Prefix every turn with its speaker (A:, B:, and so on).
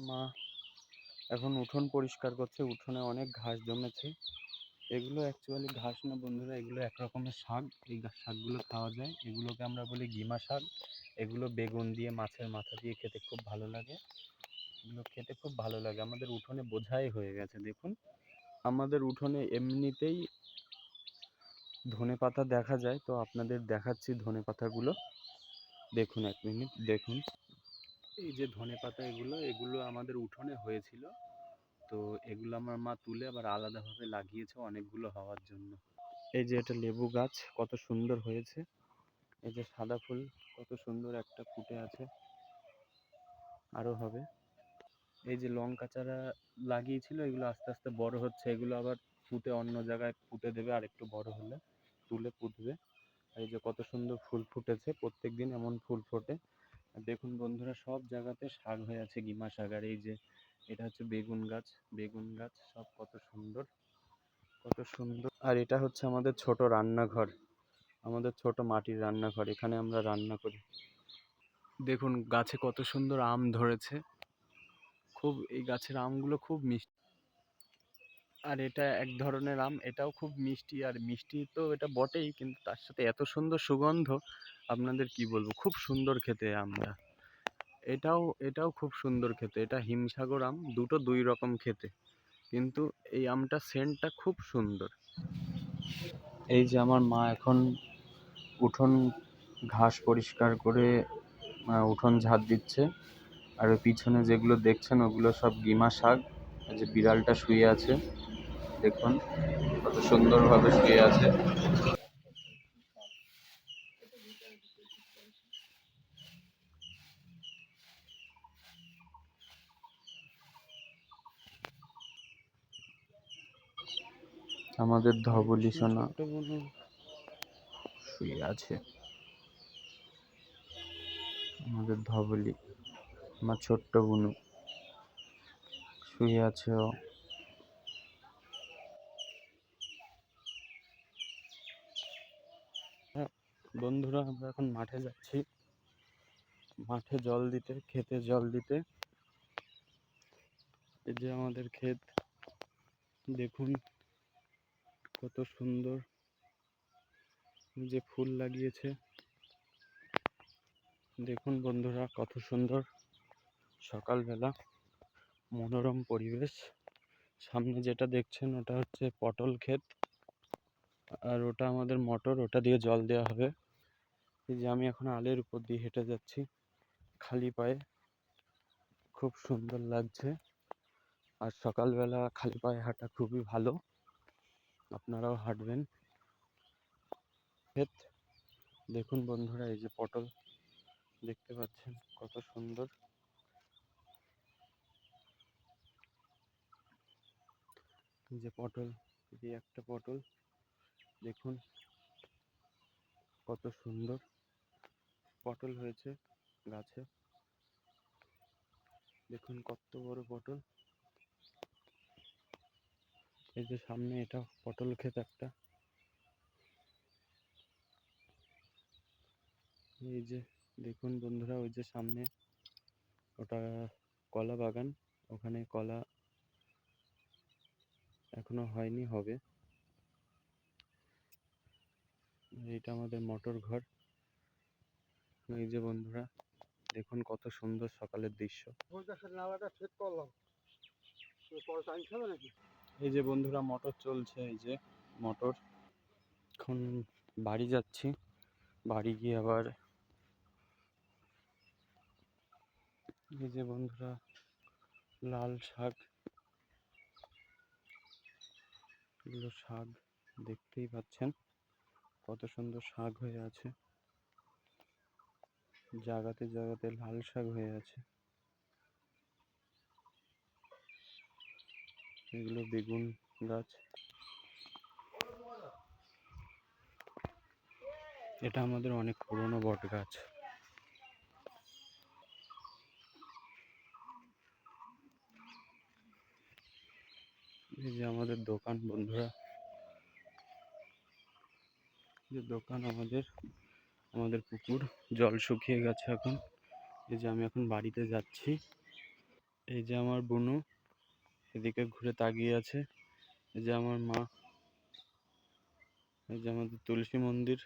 A: মা এখন উঠোন পরিষ্কার করছে। উঠোনে অনেক ঘাস জমেছে। এগুলো অ্যাকচুয়ালি ঘাস না বন্ধুরা, এগুলো এক রকমের শাক। এই শাকগুলো খাওয়া যায়, এগুলোকে আমরা বলি গিমা শাক। এগুলো বেগুন দিয়ে, মাছের মাথা দিয়ে খেতে খুব ভালো লাগে। এগুলো খেতে খুব ভালো লাগে। আমাদের উঠোনে বোঝাই হয়ে গেছে। দেখুন আমাদের উঠোনে এমনিতেই ধনে পাতা দেখা যায়, তো আপনাদের দেখাচ্ছি ধনে পাতাগুলো। দেখুন, এক মিনিট দেখুন। এই যে ধনে পাতা, এগুলো আমাদের উঠোনে হয়েছিল। তো এগুলো আমার মা তুলে আবার আলাদাভাবে লাগিয়েছে অনেকগুলো হওয়ার জন্য। এই যে এটা লেবু গাছ, কত সুন্দর হয়েছে। এই যে সাদা ফুল কত সুন্দর একটা ফুটে আছে, আরো হবে। এই যে লঙ্কা চারা লাগিয়েছিল, এগুলো আস্তে আস্তে বড় হচ্ছে। এগুলো আবার ফুটে অন্য জায়গায় ফুটে দেবে, আর একটু বড় হলে তুলে পুঁতবে। এই যে কত সুন্দর ফুল ফুটেছে, প্রত্যেক দিন এমন ফুল ফোটে। দেখুন বন্ধুরা, সব জায়গাতে শাক হয়ে আছে, গিমা শাক। আর এই যে এটা হচ্ছে বেগুন গাছ। বেগুন গাছ সব কত সুন্দর, কত সুন্দর। আর এটা হচ্ছে আমাদের ছোট রান্নাঘর, আমাদের ছোট মাটির রান্নাঘর। এখানে আমরা রান্না করি। দেখুন গাছে কত সুন্দর আম ধরেছে। এই গাছের আমগুলো খুব মিষ্টি। আর এটা এক ধরনের আম, এটাও খুব মিষ্টি। আর মিষ্টি তো এটা বটেই, কিন্তু তার সাথে এত সুন্দর সুগন্ধ, আপনাদের কি বলবো, খুব সুন্দর খেতে আমটা। এটাও খুব সুন্দর খেতে। এটা হিমসাগর আম, দুই রকম খেতে, কিন্তু এই আমটা সেন্টটা খুব সুন্দর। এই যে আমার মা এখন উঠোন ঘাস পরিষ্কার করে উঠোন ঝাড় দিচ্ছে। আর ওই পিছনে যেগুলো দেখছেন ওগুলো সব গিমা শাক। এই যে বিড়ালটা শুয়ে আছে, দেখুন কত সুন্দরভাবে শুয়ে আছে। আমাদের ধবলি সোনা শুয়ে আছে। আমাদের ধবলি, আমার ছোট্ট বুনু শুয়ে আছে ও। বন্ধুরা, আমরা এখন মাঠে যাচ্ছি, মাঠে জল দিতে, ক্ষেতে জল দিতে। এই যে আমাদের ক্ষেত, দেখুন কত সুন্দর যে ফুল লাগিয়েছে। দেখুন বন্ধুরা কত সুন্দর সকালবেলা মনোরম পরিবেশ। সামনে যেটা দেখছেন ওটা হচ্ছে পটল ক্ষেত, আর ওটা আমাদের মোটর, ওটা দিয়ে জল দেওয়া হবে। এই যে আমি এখন আলের উপর দিয়ে হেঁটে যাচ্ছি খালি পায়ে, খুব সুন্দর লাগছে। আর সকালবেলা খালি পায়ে হাঁটা খুবই ভালো, আপনারাও হাঁটবেন। ক্ষেত দেখুন বন্ধুরা, এই যে পটল দেখতে পাচ্ছেন কত সুন্দর। এই যে পটল, এই একটা পটল দেখুন কত সুন্দর পটল হয়েছে গাছে। দেখুন কত বড় পটল। এই যে সামনে এটা পটল ক্ষেত একটা। এই যে দেখুন বন্ধুরা, ওই যে সামনে ওটা কলা বাগান, ওখানে কলা এখনো হয়নি, হবে। এইটা আমাদের মোটর ঘর। এই যে বন্ধুরা দেখুন কত সুন্দর সকালের দৃশ্য। এই যে বন্ধুরা মোটর চলছে, এই যে মোটর। এখন বাড়ি যাচ্ছি, বাড়ি গিয়ে আবার এই যে বন্ধুরা লাল শাক, এগুলো শাক দেখতেই পাচ্ছেন কত সুন্দর শাক হয়ে আছে, জায়গাতে জায়গাতে লাল শাক হয়ে আছে। এগুলো বেগুন গাছ। এটা আমাদের অনেক পুরনো বট গাছ। এই যে আমাদের দোকান বন্ধুরা, যে দোকান আমাদের পুকুর জল শুকিয়ে গেছে এখন। এই যে আমি এখন বাড়িতে যাচ্ছি। এই যে আমার বুনু এদিকে ঘুরে তাকিয়ে আছে। এই যে আমার মা, এই যে আমাদের তুলসী মন্দির।